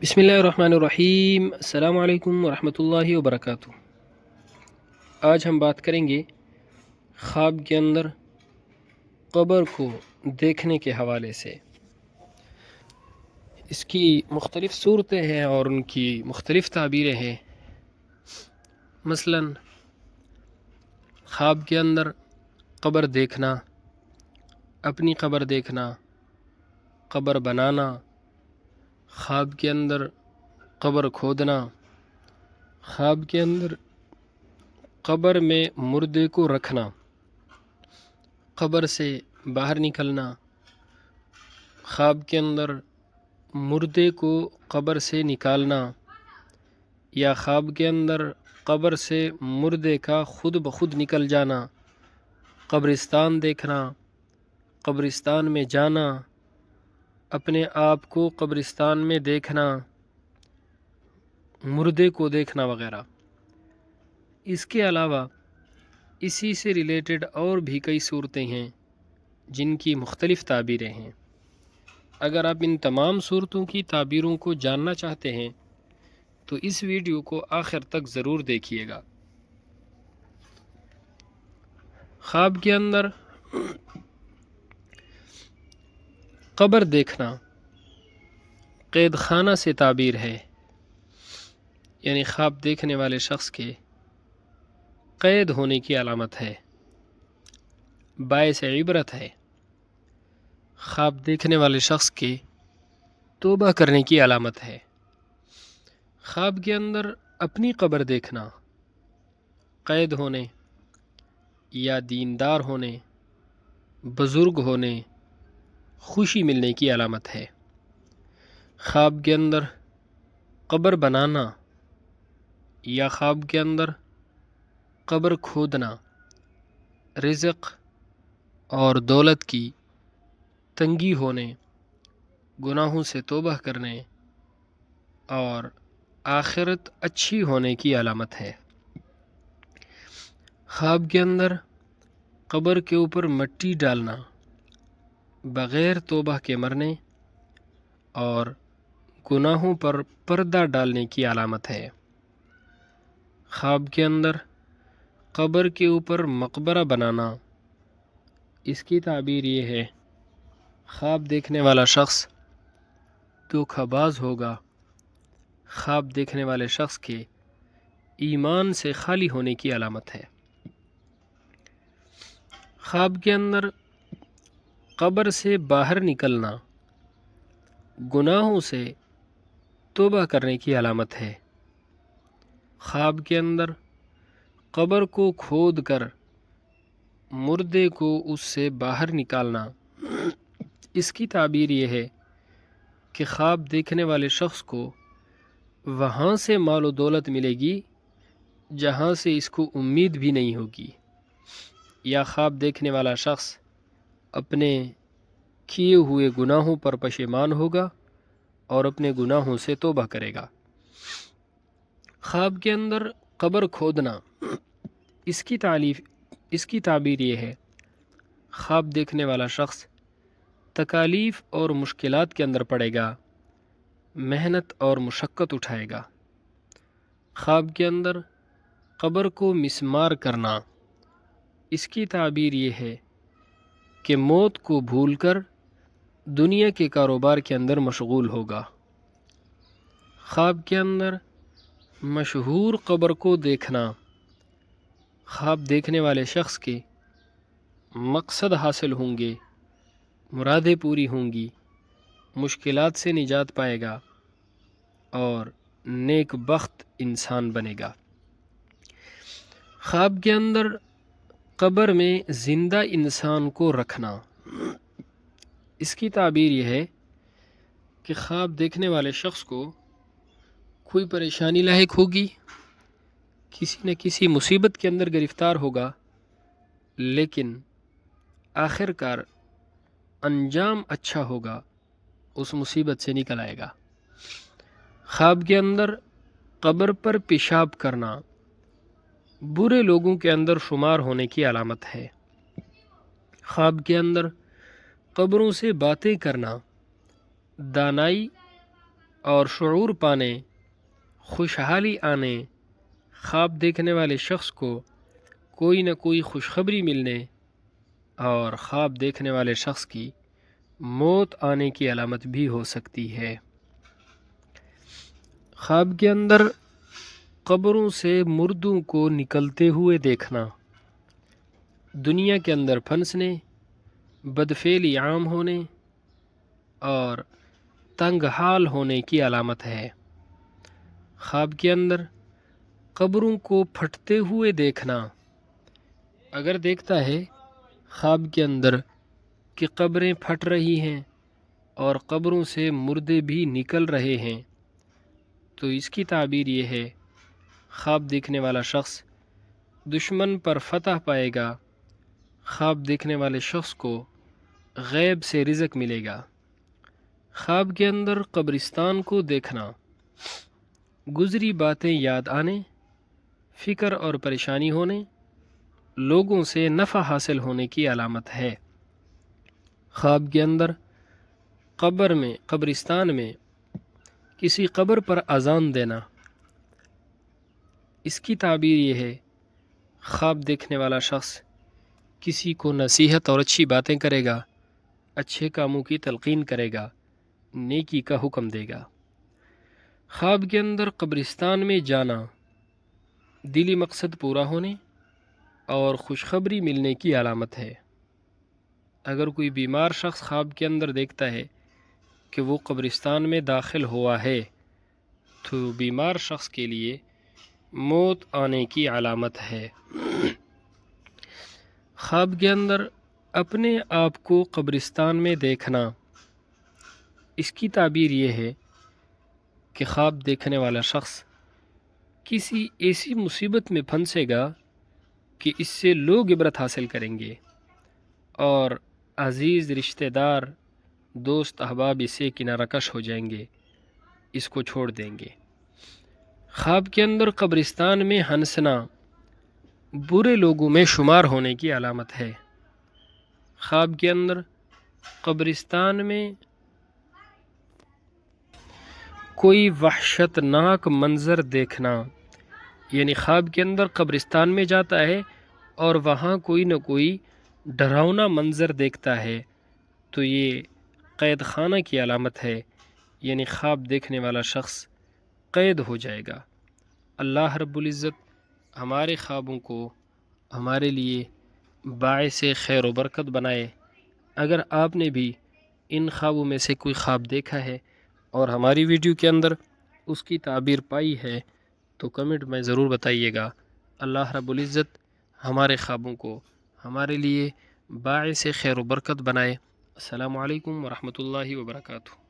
بسم اللہ الرحمن الرحیم۔ السلام علیکم ورحمۃ اللہ وبرکاتہ۔ آج ہم بات کریں گے خواب کے اندر قبر کو دیکھنے کے حوالے سے۔ اس کی مختلف صورتیں ہیں اور ان کی مختلف تعبیریں ہیں۔ مثلا خواب کے اندر قبر دیکھنا، اپنی قبر دیکھنا، قبر بنانا، خواب کے اندر قبر کھودنا، خواب کے اندر قبر میں مردے کو رکھنا، قبر سے باہر نکلنا، خواب کے اندر مردے کو قبر سے نکالنا، یا خواب کے اندر قبر سے مردے کا خود بخود نکل جانا، قبرستان دیکھنا، قبرستان میں جانا، اپنے آپ کو قبرستان میں دیکھنا، مردے کو دیکھنا وغیرہ۔ اس کے علاوہ اسی سے ریلیٹڈ اور بھی کئی صورتیں ہیں جن کی مختلف تعبیریں ہیں۔ اگر آپ ان تمام صورتوں کی تعبیروں کو جاننا چاہتے ہیں تو اس ویڈیو کو آخر تک ضرور دیکھیے گا۔ خواب کے اندر قبر دیکھنا قید خانہ سے تعبیر ہے، یعنی خواب دیکھنے والے شخص کے قید ہونے کی علامت ہے، باعث عبرت ہے۔ خواب دیکھنے والے شخص کے توبہ کرنے کی علامت ہے۔ خواب کے اندر اپنی قبر دیکھنا قید ہونے یا دیندار ہونے، بزرگ ہونے، خوشی ملنے کی علامت ہے۔ خواب کے اندر قبر بنانا یا خواب کے اندر قبر کھودنا رزق اور دولت کی تنگی ہونے، گناہوں سے توبہ کرنے اور آخرت اچھی ہونے کی علامت ہے۔ خواب کے اندر قبر کے اوپر مٹی ڈالنا بغیر توبہ کے مرنے اور گناہوں پر پردہ ڈالنے کی علامت ہے۔ خواب کے اندر قبر کے اوپر مقبرہ بنانا، اس کی تعبیر یہ ہے خواب دیکھنے والا شخص دھوکہ باز ہوگا، خواب دیکھنے والے شخص کے ایمان سے خالی ہونے کی علامت ہے۔ خواب کے اندر قبر سے باہر نکلنا گناہوں سے توبہ کرنے کی علامت ہے۔ خواب کے اندر قبر کو کھود کر مردے کو اس سے باہر نکالنا، اس کی تعبیر یہ ہے کہ خواب دیکھنے والے شخص کو وہاں سے مال و دولت ملے گی جہاں سے اس کو امید بھی نہیں ہوگی، یا خواب دیکھنے والا شخص اپنے کیے ہوئے گناہوں پر پشیمان ہوگا اور اپنے گناہوں سے توبہ کرے گا۔ خواب کے اندر قبر کھودنا، اس کی تعبیر یہ ہے خواب دیکھنے والا شخص تکالیف اور مشکلات کے اندر پڑے گا، محنت اور مشقت اٹھائے گا۔ خواب کے اندر قبر کو مسمار کرنا، اس کی تعبیر یہ ہے کہ موت کو بھول کر دنیا کے کاروبار کے اندر مشغول ہوگا۔ خواب کے اندر مشہور قبر کو دیکھنا، خواب دیکھنے والے شخص کے مقصد حاصل ہوں گے، مرادیں پوری ہوں گی، مشکلات سے نجات پائے گا اور نیک بخت انسان بنے گا۔ خواب کے اندر قبر میں زندہ انسان کو رکھنا، اس کی تعبیر یہ ہے کہ خواب دیکھنے والے شخص کو کوئی پریشانی لاحق ہوگی، کسی نہ کسی مصیبت کے اندر گرفتار ہوگا، لیکن آخر کار انجام اچھا ہوگا، اس مصیبت سے نکل آئے گا۔ خواب کے اندر قبر پر پیشاب کرنا برے لوگوں کے اندر شمار ہونے کی علامت ہے۔ خواب کے اندر قبروں سے باتیں کرنا دانائی اور شعور پانے، خوشحالی آنے، خواب دیکھنے والے شخص کو کوئی نہ کوئی خوشخبری ملنے اور خواب دیکھنے والے شخص کی موت آنے کی علامت بھی ہو سکتی ہے۔ خواب کے اندر قبروں سے مردوں کو نکلتے ہوئے دیکھنا دنیا کے اندر پھنسنے، بدفعلی عام ہونے اور تنگ حال ہونے کی علامت ہے۔ خواب کے اندر قبروں کو پھٹتے ہوئے دیکھنا، اگر دیکھتا ہے خواب کے اندر کہ قبریں پھٹ رہی ہیں اور قبروں سے مردے بھی نکل رہے ہیں، تو اس کی تعبیر یہ ہے خواب دیکھنے والا شخص دشمن پر فتح پائے گا، خواب دیکھنے والے شخص کو غیب سے رزق ملے گا۔ خواب کے اندر قبرستان کو دیکھنا گزری باتیں یاد آنے، فکر اور پریشانی ہونے، لوگوں سے نفع حاصل ہونے کی علامت ہے۔ خواب کے اندر قبرستان میں کسی قبر پر اذان دینا، اس کی تعبیر یہ ہے خواب دیکھنے والا شخص کسی کو نصیحت اور اچھی باتیں کرے گا، اچھے کاموں کی تلقین کرے گا، نیکی کا حکم دے گا۔ خواب کے اندر قبرستان میں جانا دلی مقصد پورا ہونے اور خوشخبری ملنے کی علامت ہے۔ اگر کوئی بیمار شخص خواب کے اندر دیکھتا ہے کہ وہ قبرستان میں داخل ہوا ہے تو بیمار شخص کے لیے موت آنے کی علامت ہے۔ خواب کے اندر اپنے آپ کو قبرستان میں دیکھنا، اس کی تعبیر یہ ہے کہ خواب دیکھنے والا شخص کسی ایسی مصیبت میں پھنسے گا کہ اس سے لوگ عبرت حاصل کریں گے اور عزیز رشتہ دار، دوست احباب اس سے کنارہ کش ہو جائیں گے، اس کو چھوڑ دیں گے۔ خواب کے اندر قبرستان میں ہنسنا برے لوگوں میں شمار ہونے کی علامت ہے۔ خواب کے اندر قبرستان میں کوئی وحشتناک منظر دیکھنا، یعنی خواب کے اندر قبرستان میں جاتا ہے اور وہاں کوئی نہ کوئی ڈراؤنا منظر دیکھتا ہے تو یہ قید خانہ کی علامت ہے، یعنی خواب دیکھنے والا شخص قید ہو جائے گا۔ اللہ رب العزت ہمارے خوابوں کو ہمارے لیے باعث خیر و برکت بنائے۔ اگر آپ نے بھی ان خوابوں میں سے کوئی خواب دیکھا ہے اور ہماری ویڈیو کے اندر اس کی تعبیر پائی ہے تو کمنٹ میں ضرور بتائیے گا۔ اللہ رب العزت ہمارے خوابوں کو ہمارے لیے باعث خیر و برکت بنائے۔ السلام علیکم ورحمۃ اللہ وبرکاتہ۔